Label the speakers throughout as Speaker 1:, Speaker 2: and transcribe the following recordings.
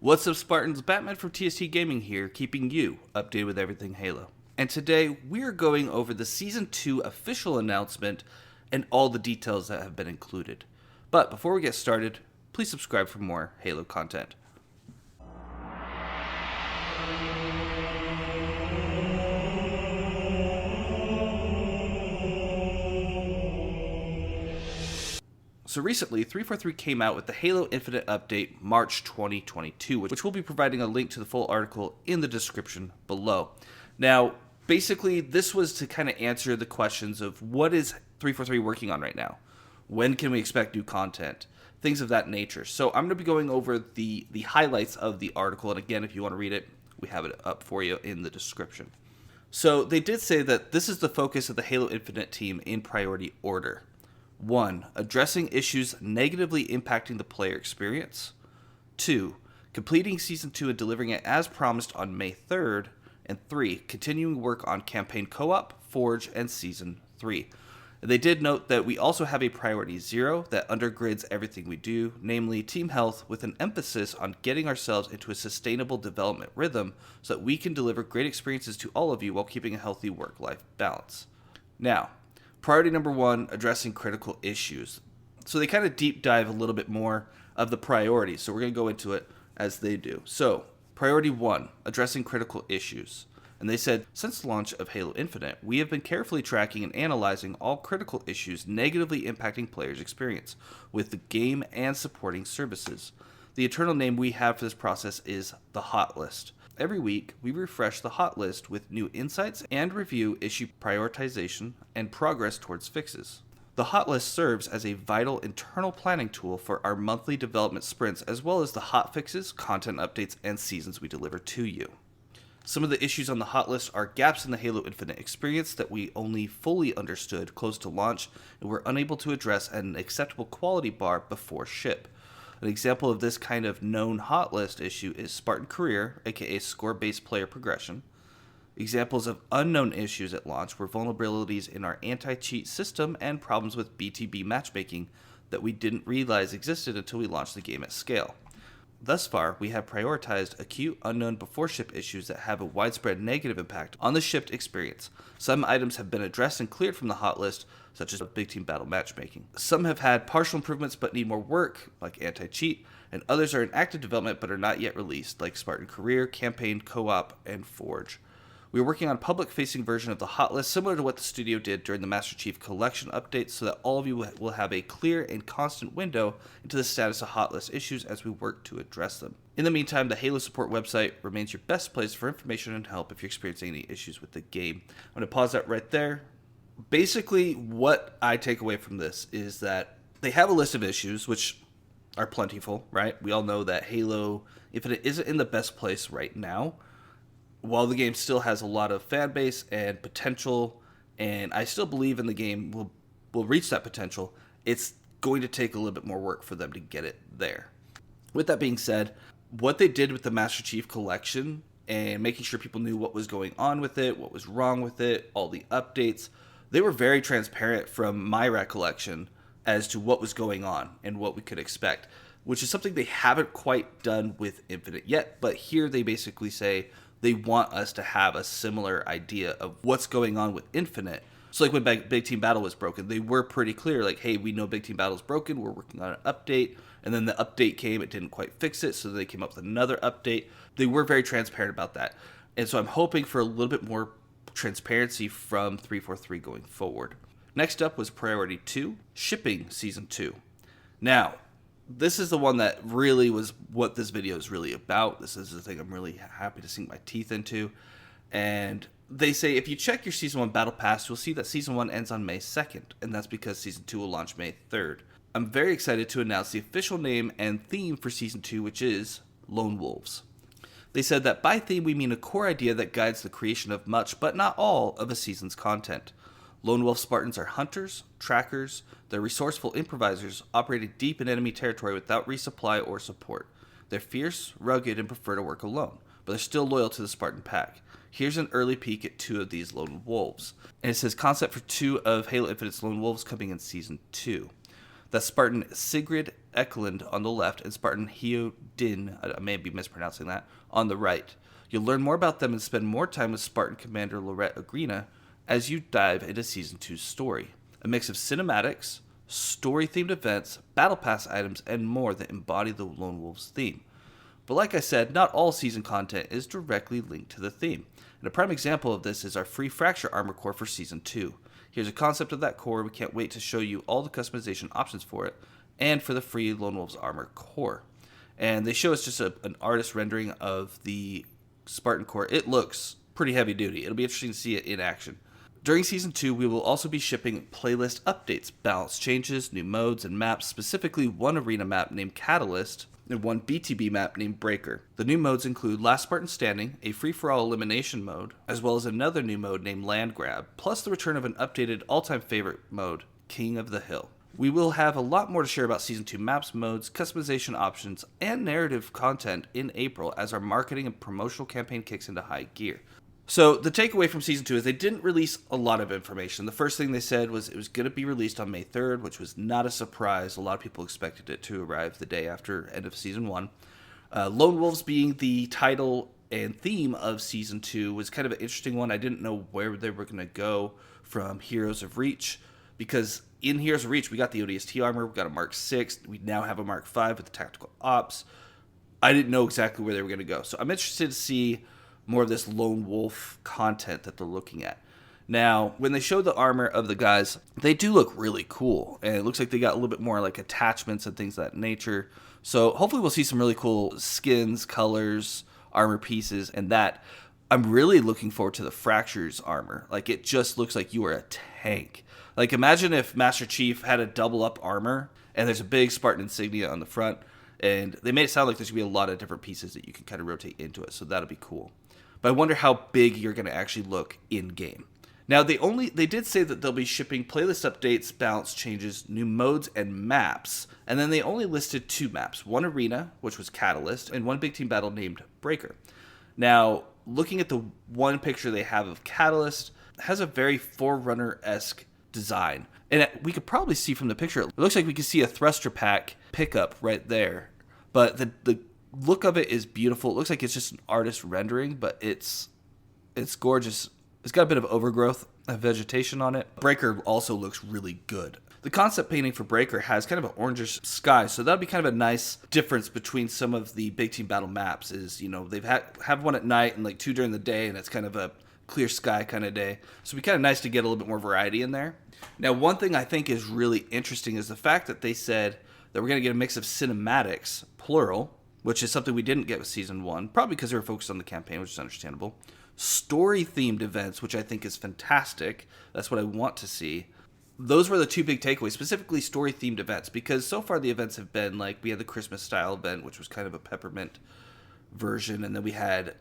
Speaker 1: What's up, Spartans? Batman from TST Gaming here, keeping you updated with everything Halo. And today, we're going over the Season 2 official announcement and all the details that have been included. But before we get started, please subscribe for more Halo content. So recently, 343 came out with the Halo Infinite update March 2022, which we'll be providing a link to the full article in the description below. Now, basically, this was to kind of answer the questions of what is 343 working on right now? When can we expect new content? Things of that nature. So I'm going to be going over the highlights of the article, and again, if you want to read it, we have it up for you in the description. So they did say that this is the focus of the Halo Infinite team in priority order. 1. Addressing issues negatively impacting the player experience. 2. Completing Season 2 and delivering it as promised on May 3rd. And 3. Continuing work on Campaign Co-op, Forge, and Season 3. They did note that we also have a Priority 0 that undergrids everything we do, namely Team Health, with an emphasis on getting ourselves into a sustainable development rhythm so that we can deliver great experiences to all of you while keeping a healthy work-life balance. Now, Priority number 1, addressing critical issues. So they kind of deep dive a little bit more of the priorities. So we're going to go into it as they do. So Priority 1, addressing critical issues. And they said, since the launch of Halo Infinite, we have been carefully tracking and analyzing all critical issues negatively impacting players' experience with the game and supporting services. The internal name we have for this process is the Hot List. Every week, we refresh the hot list with new insights and review issue prioritization and progress towards fixes. The hot list serves as a vital internal planning tool for our monthly development sprints, as well as the hot fixes, content updates, and seasons we deliver to you. Some of the issues on the hot list are gaps in the Halo Infinite experience that we only fully understood close to launch and were unable to address at an acceptable quality bar before ship. An example of this kind of known hot list issue is Spartan Career, aka score-based player progression. Examples of unknown issues at launch were vulnerabilities in our anti-cheat system and problems with BTB matchmaking that we didn't realize existed until we launched the game at scale. Thus far, we have prioritized acute unknown before ship issues that have a widespread negative impact on the shipped experience. Some items have been addressed and cleared from the hot list, such as big team battle matchmaking. Some have had partial improvements but need more work, like anti-cheat, and others are in active development but are not yet released, like Spartan Career, Campaign, Co-op, and Forge. We are working on a public-facing version of the hot list similar to what the studio did during the Master Chief Collection update so that all of you will have a clear and constant window into the status of hot list issues as we work to address them. In the meantime, the Halo support website remains your best place for information and help if you're experiencing any issues with the game. I'm going to pause that right there. Basically, what I take away from this is that they have a list of issues, which are plentiful, right? We all know that Halo Infinite isn't in the best place right now. While the game still has a lot of fan base and potential, and I still believe in the game will reach that potential, it's going to take a little bit more work for them to get it there. With that being said, what they did with the Master Chief Collection and making sure people knew what was going on with it, what was wrong with it, all the updates, they were very transparent from my recollection as to what was going on and what we could expect, which is something they haven't quite done with Infinite yet, but here they basically say they want us to have a similar idea of what's going on with Infinite. So like when Big Team Battle was broken, they were pretty clear, like, hey, we know Big Team Battle is broken, we're working on an update, and then the update came, it didn't quite fix it, so they came up with another update. They were very transparent about that. And so I'm hoping for a little bit more transparency from 343 going forward. Next up was Priority 2, shipping Season 2. Now, this is the one that really was what this video is really about. This is the thing I'm really happy to sink my teeth into. And they say if you check your Season 1 Battle Pass, you'll see that Season 1 ends on May 2nd, and that's because Season 2 will launch May 3rd. I'm very excited to announce the official name and theme for Season 2, which is Lone Wolves. They said that by theme we mean a core idea that guides the creation of much, but not all, of a season's content. Lone Wolf Spartans are hunters, trackers, they're resourceful improvisers operating deep in enemy territory without resupply or support. They're fierce, rugged, and prefer to work alone, but they're still loyal to the Spartan pack. Here's an early peek at 2 of these Lone Wolves. And it says concept for 2 of Halo Infinite's Lone Wolves coming in Season 2. That's Spartan Sigrid Eklund on the left and Spartan Din, I may be mispronouncing that, on the right. You'll learn more about them and spend more time with Spartan Commander Lorette Agrina as you dive into Season 2's story. A mix of cinematics, story-themed events, battle pass items, and more that embody the Lone Wolves theme. But like I said, not all season content is directly linked to the theme. And a prime example of this is our free Fracture Armor core for Season 2. Here's a concept of that core. We can't wait to show you all the customization options for it, and for the free Lone Wolves Armor core. And they show us just an artist rendering of the Spartan core. It looks pretty heavy duty. It'll be interesting to see it in action. During Season 2, we will also be shipping playlist updates, balance changes, new modes, and maps, specifically one arena map named Catalyst, and one BTB map named Breaker. The new modes include Last Spartan Standing, a free-for-all elimination mode, as well as another new mode named Land Grab, plus the return of an updated all-time favorite mode, King of the Hill. We will have a lot more to share about Season 2 maps, modes, customization options, and narrative content in April as our marketing and promotional campaign kicks into high gear. So the takeaway from Season 2 is they didn't release a lot of information. The first thing they said was it was going to be released on May 3rd, which was not a surprise. A lot of people expected it to arrive the day after end of Season 1. Lone Wolves being the title and theme of Season 2 was kind of an interesting one. I didn't know where they were going to go from Heroes of Reach, because in Heroes of Reach, we got the ODST armor, we got a Mark 6, we now have a Mark 5 with the Tactical Ops. I didn't know exactly where they were going to go. So I'm interested to see more of this Lone Wolf content that they're looking at. Now, when they showed the armor of the guys, they do look really cool. And it looks like they got a little bit more like attachments and things of that nature. So hopefully we'll see some really cool skins, colors, armor pieces, and that. I'm really looking forward to the Fractures armor. Like, it just looks like you are a tank. Like, imagine if Master Chief had a double up armor and there's a big Spartan insignia on the front. And they made it sound like there's going to be a lot of different pieces that you can kind of rotate into it. So that'll be cool. But I wonder how big you're going to actually look in-game. Now, they did say that they'll be shipping playlist updates, balance changes, new modes, and maps. And then they only listed 2 maps. One arena, which was Catalyst, and one big team battle named Breaker. Now, looking at the one picture they have of Catalyst, it has a very Forerunner-esque design. And we could probably see from the picture, it looks like we could see a thruster pack pickup right there. But the look of it is beautiful. It looks like it's just an artist rendering, but it's gorgeous. It's got a bit of overgrowth of vegetation on it. Breaker also looks really good. The concept painting for Breaker has kind of an orangish sky, so that'll be kind of a nice difference between some of the big team battle maps. Is, you know, they've have one at night and like 2 during the day, and it's kind of a clear sky kind of day. So it'd be kind of nice to get a little bit more variety in there. Now, one thing I think is really interesting is the fact that they said that we're going to get a mix of cinematics, plural, which is something we didn't get with Season 1, probably because they were focused on the campaign, which is understandable. Story-themed events, which I think is fantastic. That's what I want to see. Those were the 2 big takeaways, specifically story-themed events, because so far the events have been like, we had the Christmas-style event, which was kind of a peppermint version, and then we had,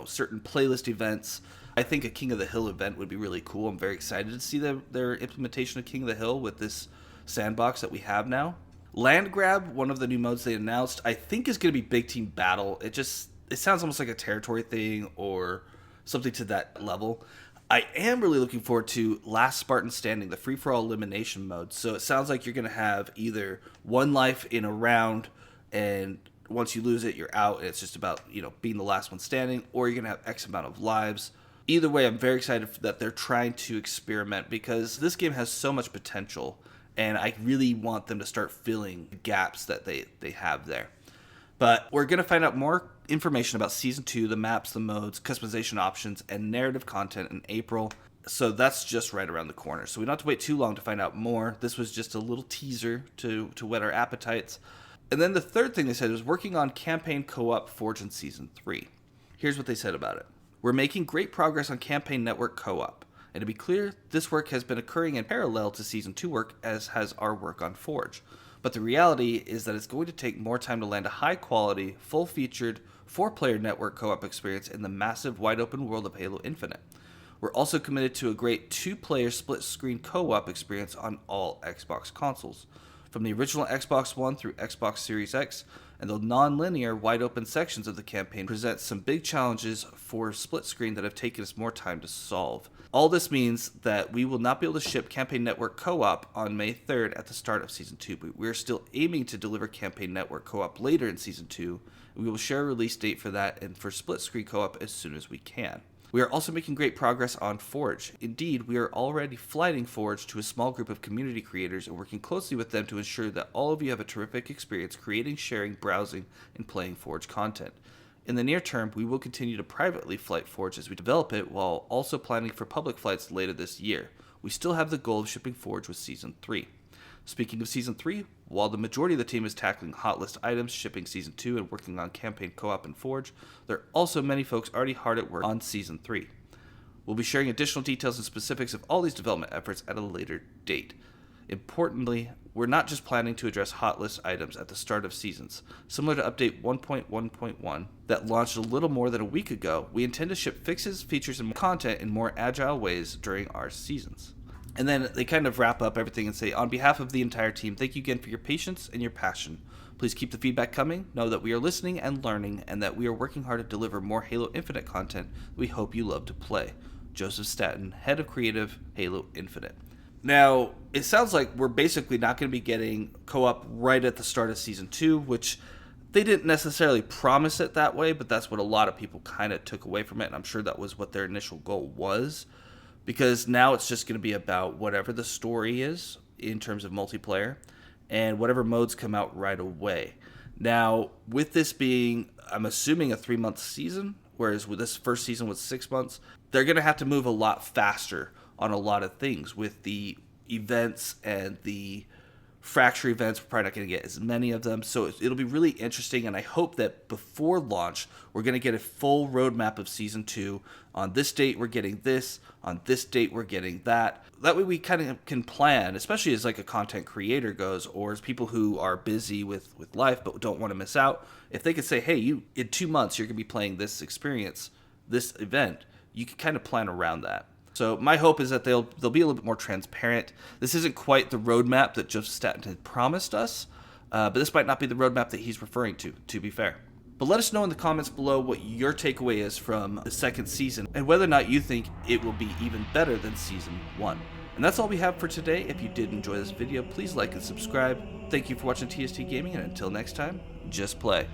Speaker 1: certain playlist events. I think a King of the Hill event would be really cool. I'm very excited to see their implementation of King of the Hill with this sandbox that we have now. Land Grab, one of the new modes they announced, I think is going to be big team battle. It sounds almost like a territory thing or something to that level. I am really looking forward to Last Spartan Standing, the free-for-all elimination mode. So it sounds like you're going to have either one life in a round, and once you lose it, you're out. And it's just about, being the last one standing, or you're going to have X amount of lives. Either way, I'm very excited that they're trying to experiment, because this game has so much potential. And I really want them to start filling the gaps that they have there. But we're going to find out more information about Season 2, the maps, the modes, customization options, and narrative content in April. So that's just right around the corner. So we don't have to wait too long to find out more. This was just a little teaser to whet our appetites. And then the third thing they said was working on campaign co-op Forge in Season 3. Here's what they said about it. We're making great progress on campaign network co-op. And to be clear, this work has been occurring in parallel to Season 2 work, as has our work on Forge. But the reality is that it's going to take more time to land a high-quality, full-featured, 4-player network co-op experience in the massive, wide-open world of Halo Infinite. We're also committed to a great 2-player split-screen co-op experience on all Xbox consoles. From the original Xbox One through Xbox Series X, and the non-linear, wide-open sections of the campaign present some big challenges for split screen that have taken us more time to solve. All this means that we will not be able to ship Campaign Network Co-op on May 3rd at the start of Season 2, but we are still aiming to deliver Campaign Network Co-op later in Season 2, and we will share a release date for that and for split screen co-op as soon as we can. We are also making great progress on Forge. Indeed, we are already flighting Forge to a small group of community creators and working closely with them to ensure that all of you have a terrific experience creating, sharing, browsing, and playing Forge content. In the near term, we will continue to privately flight Forge as we develop it, while also planning for public flights later this year. We still have the goal of shipping Forge with Season 3. Speaking of Season 3, while the majority of the team is tackling hot list items, shipping Season 2, and working on campaign co-op and Forge, there are also many folks already hard at work on Season 3. We'll be sharing additional details and specifics of all these development efforts at a later date. Importantly, we're not just planning to address hot list items at the start of seasons. Similar to Update 1.1.1 that launched a little more than a week ago, we intend to ship fixes, features, and content in more agile ways during our seasons. And then they kind of wrap up everything and say, on behalf of the entire team, thank you again for your patience and your passion. Please keep the feedback coming. Know that we are listening and learning, and that we are working hard to deliver more Halo Infinite content we hope you love to play. Joseph Staten, Head of Creative, Halo Infinite. Now, it sounds like we're basically not going to be getting co-op right at the start of Season 2, which they didn't necessarily promise it that way, but that's what a lot of people kind of took away from it, and I'm sure that was what their initial goal was. Because now it's just going to be about whatever the story is in terms of multiplayer and whatever modes come out right away. Now, with this being, I'm assuming, a 3-month season, whereas with this first season was 6 months, they're going to have to move a lot faster on a lot of things with the events and the Fracture events. We're probably not going to get as many of them, so it'll be really interesting, and I hope that before launch we're going to get a full roadmap of Season 2. On this date we're getting this, on this date we're getting that. That way we kind of can plan, especially as like a content creator goes, or as people who are busy with life but don't want to miss out. If they could say, hey, you in 2 months you're going to be playing this experience, this event, you can kind of plan around that. So my hope is that they'll be a little bit more transparent. This isn't quite the roadmap that Joseph Staten had promised us, but this might not be the roadmap that he's referring to be fair. But let us know in the comments below what your takeaway is from the second season, and whether or not you think it will be even better than Season 1. And that's all we have for today. If you did enjoy this video, please like and subscribe. Thank you for watching TST Gaming, and until next time, just play.